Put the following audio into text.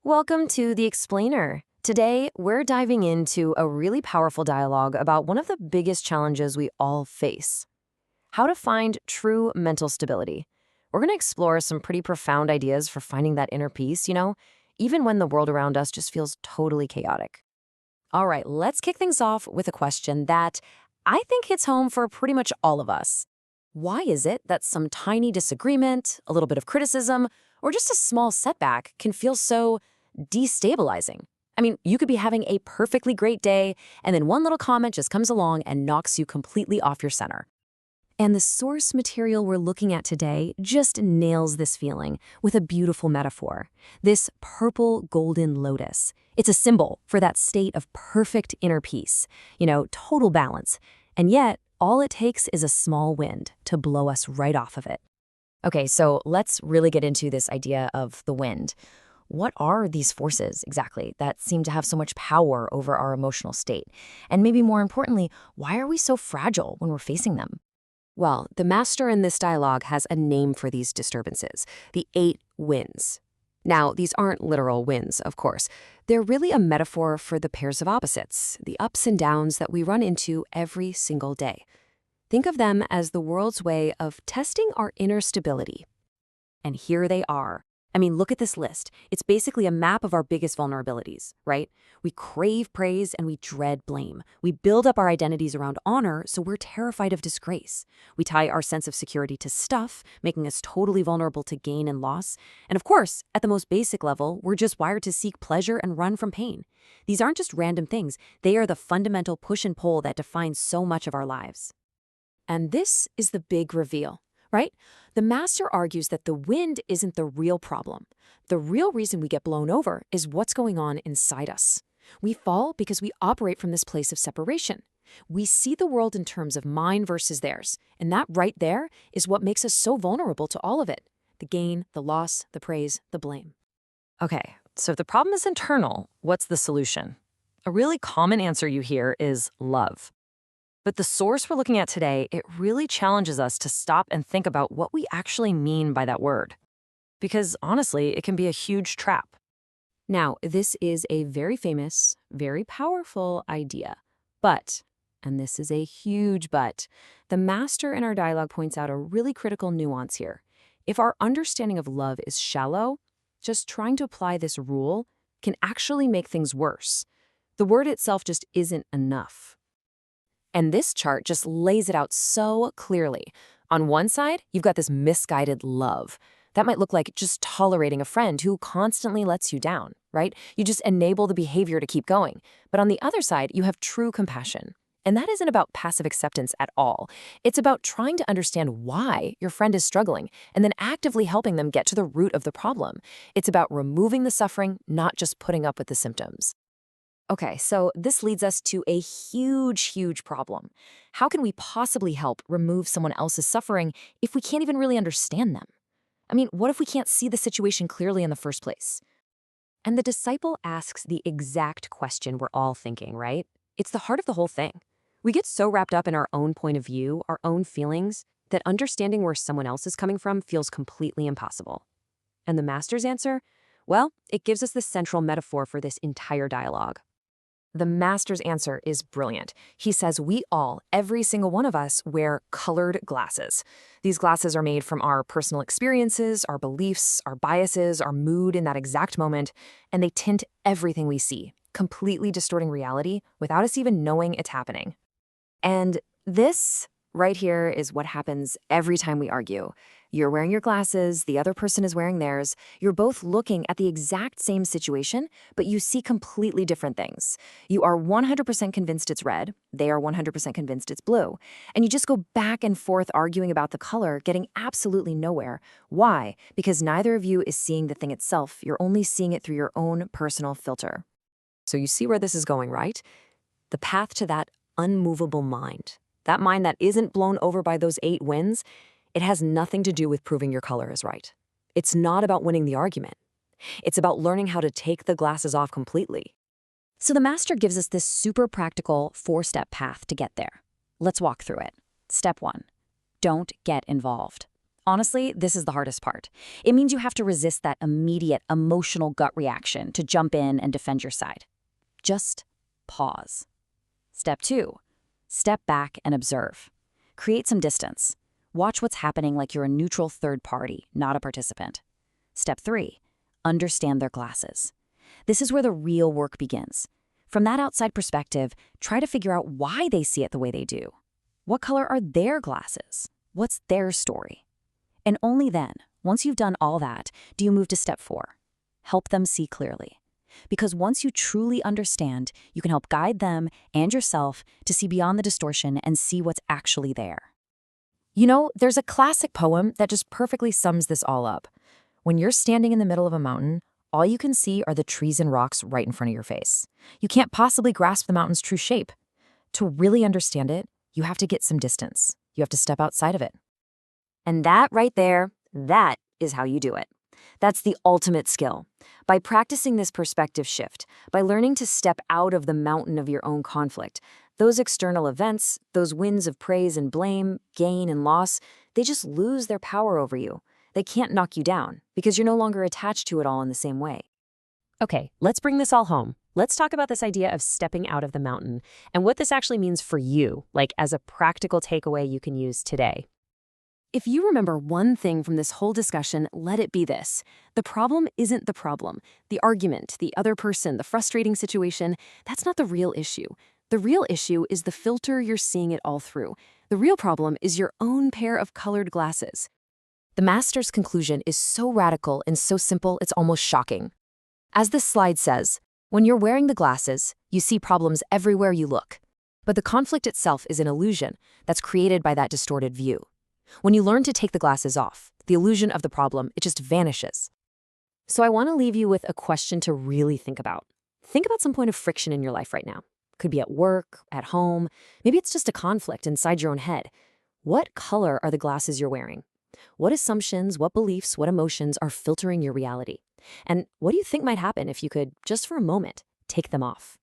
Welcome to The Explainer. Today, we're diving into a really powerful dialogue about one of the biggest challenges we all face: how to find true mental stability. We're going to explore some pretty profound ideas for finding that inner peace, even when the world around us just feels totally chaotic. All right, let's kick things off with a question that I think hits home for pretty much all of us. Why is it that some tiny disagreement, a little bit of criticism, or just a small setback can feel so destabilizing? I mean, you could be having a perfectly great day, and then one little comment just comes along and knocks you completely off your center. And the source material we're looking at today just nails this feeling with a beautiful metaphor. This purple golden lotus. It's a symbol for that state of perfect inner peace, total balance. And yet, all it takes is a small wind to blow us right off of it. Okay, so let's really get into this idea of the wind. What are these forces exactly that seem to have so much power over our emotional state? And maybe more importantly, why are we so fragile when we're facing them? Well, the master in this dialogue has a name for these disturbances: the 8 winds. Now, these aren't literal winds, of course. They're really a metaphor for the pairs of opposites, the ups and downs that we run into every single day. Think of them as the world's way of testing our inner stability. And here they are. I mean, look at this list. It's basically a map of our biggest vulnerabilities, right? We crave praise and we dread blame. We build up our identities around honor, so we're terrified of disgrace. We tie our sense of security to stuff, making us totally vulnerable to gain and loss. And of course, at the most basic level, we're just wired to seek pleasure and run from pain. These aren't just random things. They are the fundamental push and pull that defines so much of our lives. And this is the big reveal, right? The master argues that the wind isn't the real problem. The real reason we get blown over is what's going on inside us. We fall because we operate from this place of separation. We see the world in terms of mine versus theirs, and that right there is what makes us so vulnerable to all of it: the gain, the loss, the praise, the blame. Okay, so if the problem is internal, what's the solution? A really common answer you hear is love. But the source we're looking at today, it really challenges us to stop and think about what we actually mean by that word. Because honestly, it can be a huge trap. Now, this is a very famous, very powerful idea. But, and this is a huge but, the master in our dialogue points out a really critical nuance here. If our understanding of love is shallow, just trying to apply this rule can actually make things worse. The word itself just isn't enough. And this chart just lays it out so clearly. On one side, you've got this misguided love. That might look like just tolerating a friend who constantly lets you down, right? You just enable the behavior to keep going. But on the other side, you have true compassion. And that isn't about passive acceptance at all. It's about trying to understand why your friend is struggling and then actively helping them get to the root of the problem. It's about removing the suffering, not just putting up with the symptoms. Okay, so this leads us to a huge problem. How can we possibly help remove someone else's suffering if we can't even really understand them? I mean, what if we can't see the situation clearly in the first place? And the disciple asks the exact question we're all thinking, right? It's the heart of the whole thing. We get so wrapped up in our own point of view, our own feelings, that understanding where someone else is coming from feels completely impossible. And the master's answer? Well, it gives us the central metaphor for this entire dialogue. The master's answer is brilliant. He says we all, every single one of us, wear colored glasses. These glasses are made from our personal experiences, our beliefs, our biases, our mood in that exact moment, and they tint everything we see, completely distorting reality without us even knowing it's happening. And this right here is what happens every time we argue. You're wearing your glasses, the other person is wearing theirs. You're both looking at the exact same situation, but you see completely different things. You are 100% convinced it's red. They are 100% convinced it's blue. And you just go back and forth arguing about the color, getting absolutely nowhere. Why? Because neither of you is seeing the thing itself. You're only seeing it through your own personal filter. So you see where this is going, right? The path to that unmovable mind. That mind that isn't blown over by those 8 winds, it has nothing to do with proving your color is right. It's not about winning the argument. It's about learning how to take the glasses off completely. So the master gives us this super practical 4-step path to get there. Let's walk through it. Step 1, don't get involved. Honestly, this is the hardest part. It means you have to resist that immediate emotional gut reaction to jump in and defend your side. Just pause. Step 2. Step back and observe. Create some distance. Watch what's happening like you're a neutral third party, not a participant. Step 3. Understand their glasses. This is where the real work begins. From that outside perspective, try to figure out why they see it the way they do. What color are their glasses? What's their story? And only then, once you've done all that, do you move to step 4. Help them see clearly. Because once you truly understand, you can help guide them and yourself to see beyond the distortion and see what's actually there. You know, there's a classic poem that just perfectly sums this all up. When you're standing in the middle of a mountain, all you can see are the trees and rocks right in front of your face. You can't possibly grasp the mountain's true shape. To really understand it, you have to get some distance. You have to step outside of it. And that right there, that is how you do it. That's the ultimate skill. By practicing this perspective shift, by learning to step out of the mountain of your own conflict, those external events, those winds of praise and blame, gain and loss, they just lose their power over you. They can't knock you down because you're no longer attached to it all in the same way. Okay, let's bring this all home. Let's talk about this idea of stepping out of the mountain and what this actually means for you, like as a practical takeaway you can use today. If you remember one thing from this whole discussion, let it be this. The problem isn't the problem. The argument, the other person, the frustrating situation, that's not the real issue. The real issue is the filter you're seeing it all through. The real problem is your own pair of colored glasses. The master's conclusion is so radical and so simple, it's almost shocking. As this slide says, when you're wearing the glasses, you see problems everywhere you look. But the conflict itself is an illusion that's created by that distorted view. When you learn to take the glasses off, the illusion of the problem, it just vanishes. So I want to leave you with a question to really think about. Think about some point of friction in your life right now. Could be at work, at home, maybe it's just a conflict inside your own head. What color are the glasses you're wearing? What assumptions, what beliefs, what emotions are filtering your reality? And what do you think might happen if you could, just for a moment, take them off?